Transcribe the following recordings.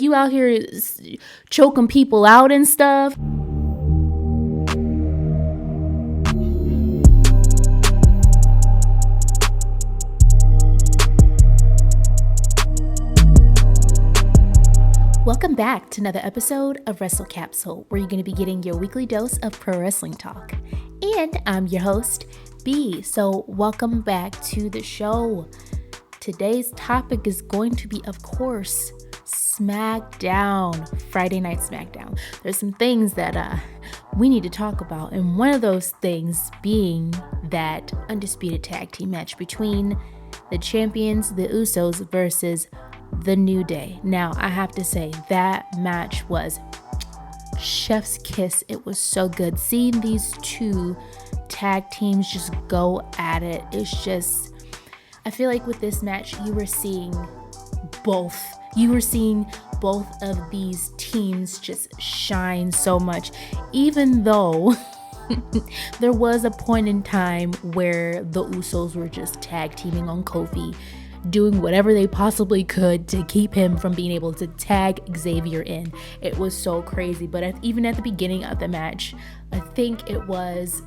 you out here choking people out and stuff. Welcome back to another episode of Wrestle Capsule, where you're going to be getting your weekly dose of pro wrestling talk. And I'm your host, B. So welcome back to the show. Today's topic is going to be, of course, Smackdown, Friday Night Smackdown. There's some things that we need to talk about, and one of those things being that Undisputed Tag Team match between the champions, the Usos, versus the New Day. Now, I have to say, that match was chef's kiss. It was so good. Seeing these two tag teams just go at it, it's just, I feel like with this match, you were seeing both of these teams just shine so much, even though there was a point in time where the Usos were just tag teaming on Kofi, doing whatever they possibly could to keep him from being able to tag Xavier in. It was so crazy. But even at the beginning of the match, I think it was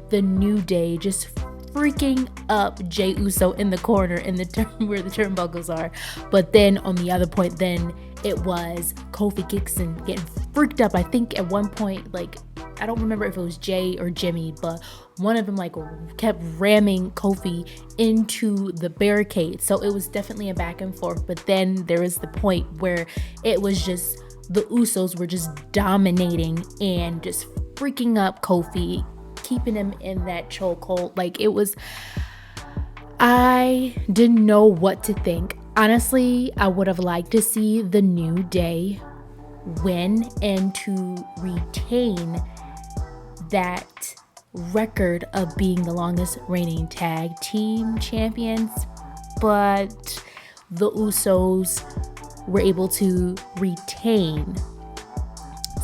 the New Day just freaking up Jey Uso in the corner in the where the turnbuckles are. But then on the other point, then it was Kofi Kingston getting freaked up. I think at one point, like, I don't remember if it was Jay or Jimmy, but one of them like kept ramming Kofi into the barricade. So it was definitely a back and forth. But then there was the point where it was just the Usos were just dominating and just freaking up Kofi, keeping him in that chokehold. Like, it was, I didn't know what to think. Honestly, I would have liked to see the New Day win and to retain that record of being the longest reigning tag team champions, but the Usos were able to retain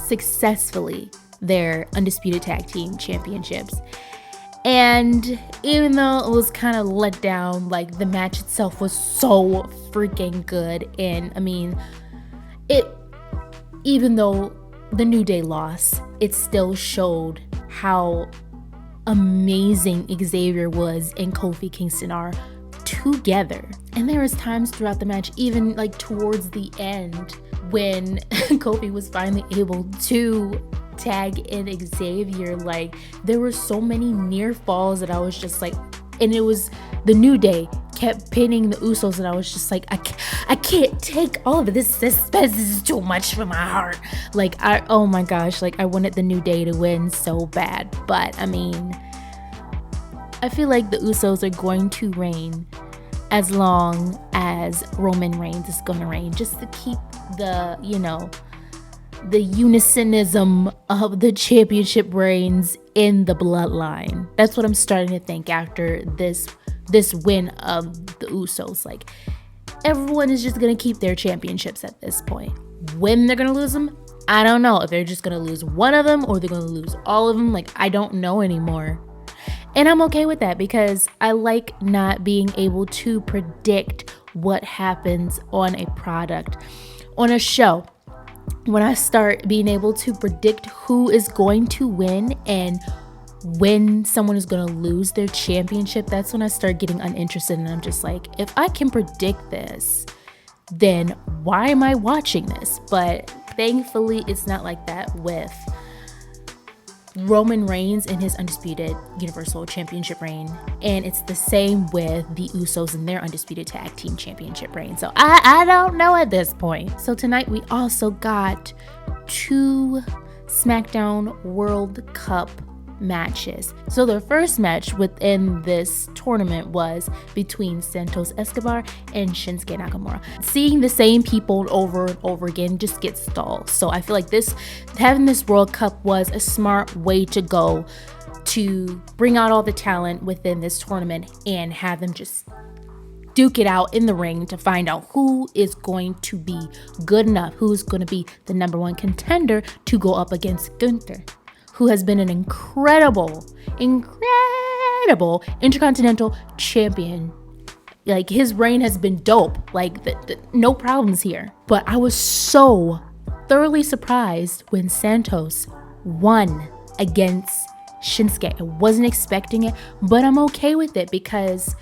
successfully their Undisputed Tag Team Championships. And even though it was kind of let down, like, the match itself was so freaking good. And I mean, even though the New Day lost, it still showed how amazing Xavier was and Kofi Kingston are together. And there was times throughout the match, even like towards the end, when Kofi was finally able to tag in Xavier, like, there were so many near falls that I was just like, and it was the New Day kept pinning the Usos, and I was just like, I can't take all of this suspense. This is too much for my heart. Like, oh my gosh, like, I wanted the New Day to win so bad. But I mean, I feel like the Usos are going to reign as long as Roman Reigns is going to reign, just to keep the, the unisonism of the championship reigns in the bloodline. That's what I'm starting to think after this win of the Usos. Like, everyone is just going to keep their championships at this point. When they're going to lose them, I don't know. If they're just going to lose one of them or they're going to lose all of them, like, I don't know anymore. And I'm okay with that, because I like not being able to predict what happens on a product, on a show. When I start being able to predict who is going to win and when someone is going to lose their championship, that's when I start getting uninterested. And I'm just like, if I can predict this, then why am I watching this? But thankfully, it's not like that with Roman Reigns and his Undisputed Universal Championship reign. And it's the same with the Usos and their Undisputed Tag Team Championship reign. So I don't know at this point. So tonight we also got 2 SmackDown World Cup matches. So the first match within this tournament was between Santos Escobar and Shinsuke Nakamura. Seeing the same people over and over again just gets stalled. So I feel like having this World Cup was a smart way to go to bring out all the talent within this tournament and have them just duke it out in the ring to find out who is going to be good enough, who's going to be the number 1 contender to go up against Gunther, who has been an incredible Intercontinental Champion Like, his reign has been dope. Like, no problems here. But I was so thoroughly surprised when Santos won against Shinsuke. I wasn't expecting it, but I'm okay with it because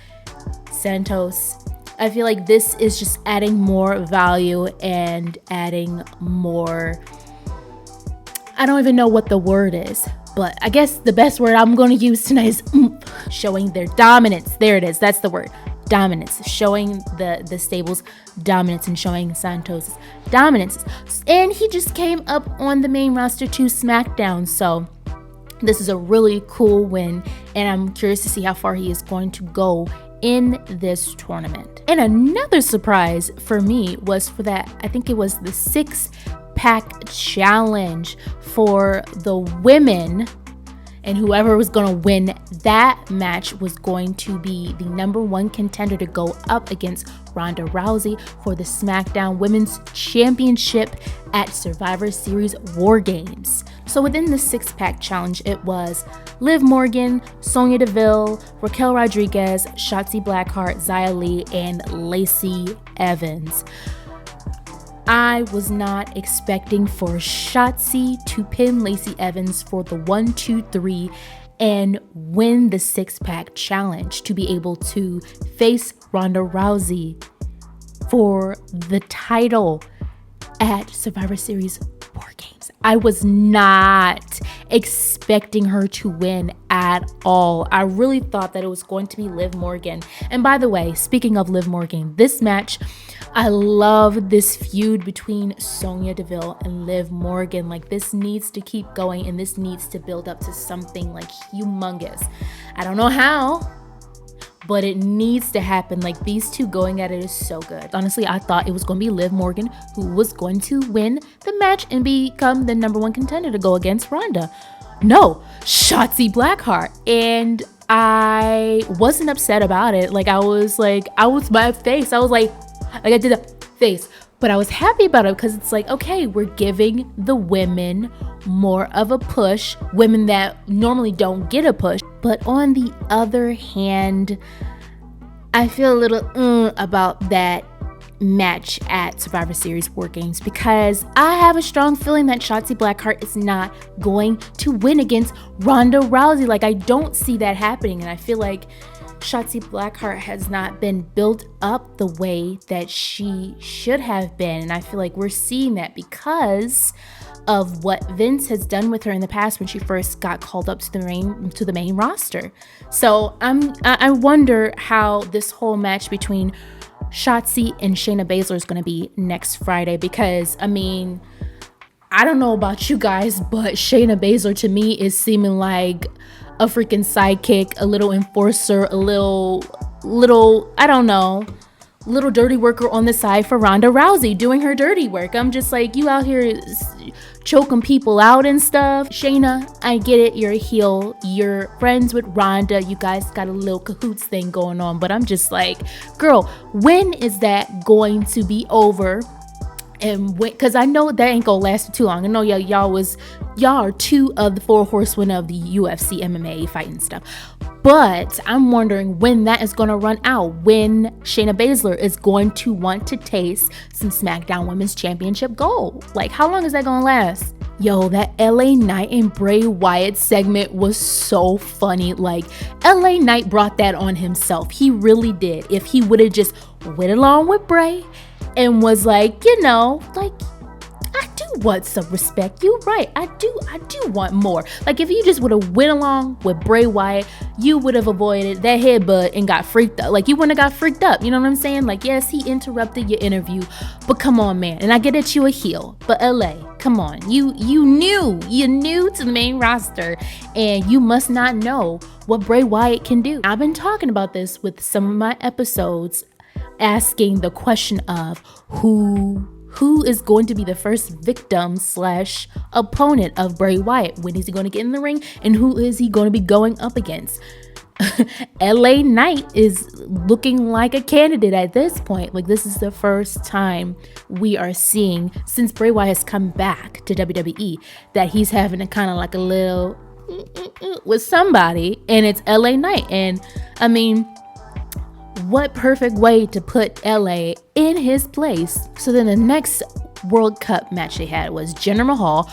Santos, I feel like this is just adding more value and adding more, I don't even know what the word is, but I guess the best word I'm going to use tonight is showing their dominance. There it is. That's the word. Dominance. Showing the stable's dominance and showing Santos' dominance. And he just came up on the main roster to SmackDown. So this is a really cool win, and I'm curious to see how far he is going to go in this tournament. And another surprise for me was for that, I think it was the 6-pack challenge for the women, and whoever was going to win that match was going to be the number 1 contender to go up against Ronda Rousey for the SmackDown Women's Championship at Survivor Series War Games. So within the 6-pack challenge, it was Liv Morgan, Sonya Deville, Raquel Rodriguez, Shotzi Blackheart, Xia Li, and Lacey Evans. I was not expecting for Shotzi to pin Lacey Evans for the 1, 2, 3 and win the 6-pack challenge to be able to face Ronda Rousey for the title at Survivor Series War Games. I was not expecting her to win at all. I really thought that it was going to be Liv Morgan. And by the way, speaking of Liv Morgan, this match, I love this feud between Sonya Deville and Liv Morgan. Like, this needs to keep going, and this needs to build up to something like humongous. I don't know how, but it needs to happen. Like, these two going at it is so good. Honestly, I thought it was going to be Liv Morgan who was going to win the match and become the number 1 contender to go against Ronda. No, Shotzi Blackheart. And I wasn't upset about it. Like, I was my face. I was like I did a face, but I was happy about it because it's like, okay, we're giving the women more of a push, women that normally don't get a push. But on the other hand, I feel a little about that match at Survivor Series War Games because I have a strong feeling that Shotzi Blackheart is not going to win against Ronda Rousey. Like, I don't see that happening, and I feel like Shotzi Blackheart has not been built up the way that she should have been, and I feel like we're seeing that because of what Vince has done with her in the past when she first got called up to the main roster. So I wonder how this whole match between Shotzi and Shayna Baszler is going to be next Friday, because I mean, I don't know about you guys, but Shayna Baszler to me is seeming like a freaking sidekick, a little enforcer, a little, I don't know, little dirty worker on the side for Ronda Rousey doing her dirty work. I'm just like, you out here choking people out and stuff. Shayna, I get it, you're a heel, you're friends with Ronda, you guys got a little cahoots thing going on, but I'm just like, girl, when is that going to be over? And because I know that ain't gonna last for too long. I know y'all are 2 of the 4 horsemen of the UFC MMA fighting stuff, but I'm wondering when that is gonna run out, when Shayna Baszler is going to want to taste some SmackDown Women's Championship gold. Like, how long is that gonna last? Yo, that LA Knight and Bray Wyatt segment was so funny. Like, LA Knight brought that on himself. He really did. If he would have just went along with Bray and was like, you know, like, I do want some respect. You're right. I do want more. Like, if you just would have went along with Bray Wyatt, you would have avoided that headbutt and got freaked up. Like, you wouldn't have got freaked up. You know what I'm saying? Like, yes, he interrupted your interview, but come on, man. And I get that you a heel, but LA, come on. You're new to the main roster, and you must not know what Bray Wyatt can do. I've been talking about this with some of my episodes, asking the question of who is going to be the first victim / opponent of Bray Wyatt. When is he going to get in the ring, and who is he going to be going up against? LA Knight is looking like a candidate at this point. Like, this is the first time we are seeing, since Bray Wyatt has come back to WWE, that he's having a kind of like a little with somebody, and it's LA Knight. And I mean, What perfect way to put LA in his place. So then the next World Cup match they had was Jinder Mahal.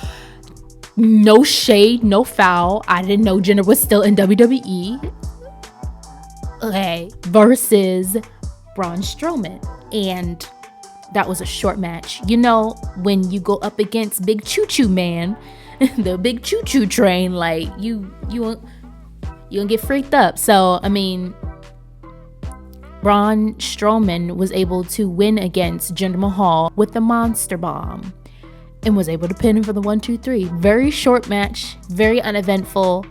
No shade, no foul. I didn't know Jinder was still in WWE. Okay. Versus Braun Strowman. And that was a short match. You know, when you go up against Big Choo Choo Man, the Big Choo Choo train, like you gonna get freaked up. So, I mean, Braun Strowman was able to win against Jinder Mahal with the Monster Bomb and was able to pin him for the 1-2-3. Very short match, very uneventful.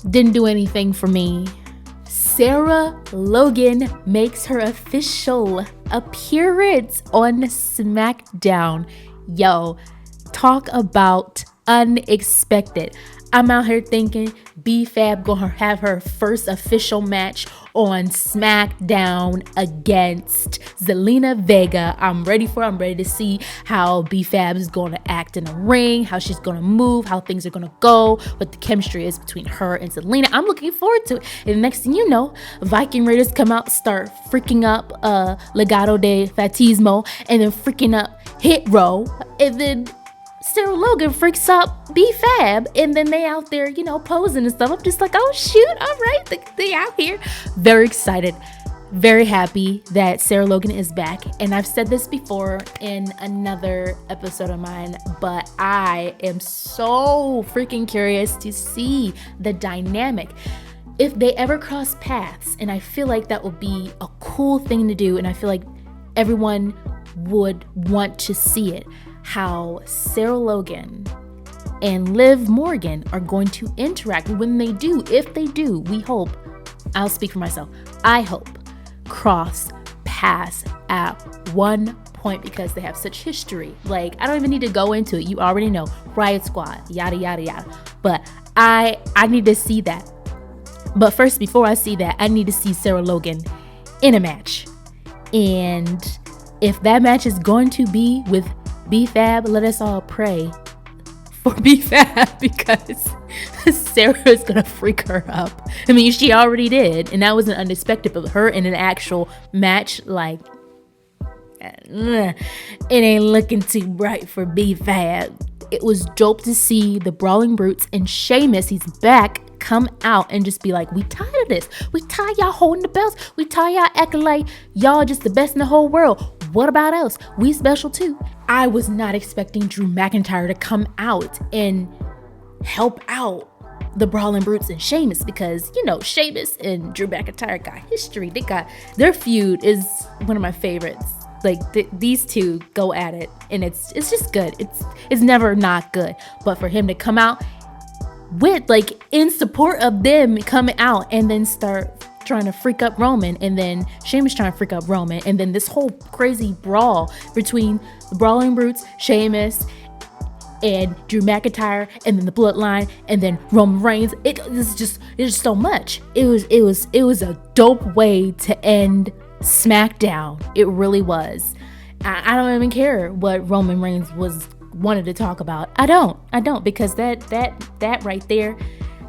Didn't do anything for me. Sarah Logan makes her official appearance on SmackDown. Yo, talk about unexpected. I'm out here thinking B-Fab gonna have her first official match on SmackDown against Zelina Vega. I'm ready to see how B-Fab is gonna act in the ring, how she's gonna move, how things are gonna go, what the chemistry is between her and Zelina. I'm looking forward to it. And the next thing you know, Viking Raiders come out, start freaking up Legado de Fatismo, and then freaking up Hit Row, and then Sarah Logan freaks up B-Fab, and then they out there, you know, posing and stuff. I'm just like, oh shoot, all right, they out here. Very excited, very happy that Sarah Logan is back. And I've said this before in another episode of mine, but I am so freaking curious to see the dynamic if they ever cross paths. And I feel like that would be a cool thing to do, and I feel like everyone would want to see it. How Sarah Logan and Liv Morgan are going to interact when they do, if they do, we hope, I'll speak for myself, I hope, cross paths at one point because they have such history. Like, I don't even need to go into it. You already know, Riot Squad, yada, yada, yada. But I need to see that. But first, before I see that, I need to see Sarah Logan in a match. And if that match is going to be with B-Fab, let us all pray for B-Fab because Sarah is gonna freak her up. I mean, she already did, and that wasn't unexpected, but her in an actual match, like, it ain't looking too bright for B-Fab. It was dope to see the Brawling Brutes and Sheamus, he's back, come out and just be like, we tired of this. We tired y'all holding the belts. We tired y'all acting like y'all just the best in the whole world. What about us? We special too. I was not expecting Drew McIntyre to come out and help out the Brawling Brutes and Sheamus because, you know, Sheamus and Drew McIntyre got history. Their feud is one of my favorites. Like these two go at it, and it's just good. It's never not good. But for him to come out with, like, in support of them coming out and then start trying to freak up Roman, and then Sheamus trying to freak up Roman, and then this whole crazy brawl between the Brawling Brutes, Sheamus, and Drew McIntyre, and then the Bloodline, and then Roman Reigns. It's just so much. It was a dope way to end SmackDown. It really was. I don't even care what Roman Reigns wanted to talk about. I don't because that right there,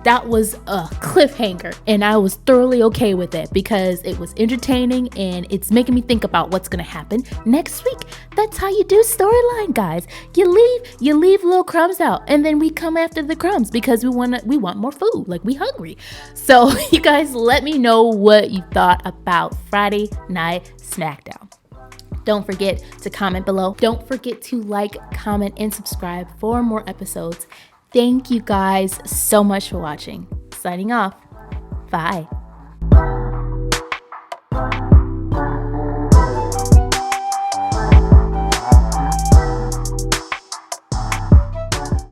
that was a cliffhanger, and I was thoroughly okay with it because it was entertaining and it's making me think about what's gonna happen next week. That's how you do storyline, guys. You leave little crumbs out, and then we come after the crumbs because we want more food. Like, we hungry. So you guys, let me know what you thought about Friday Night SmackDown. Don't forget to comment below. Don't forget to like, comment, and subscribe for more episodes. Thank you guys so much for watching. Signing off. Bye.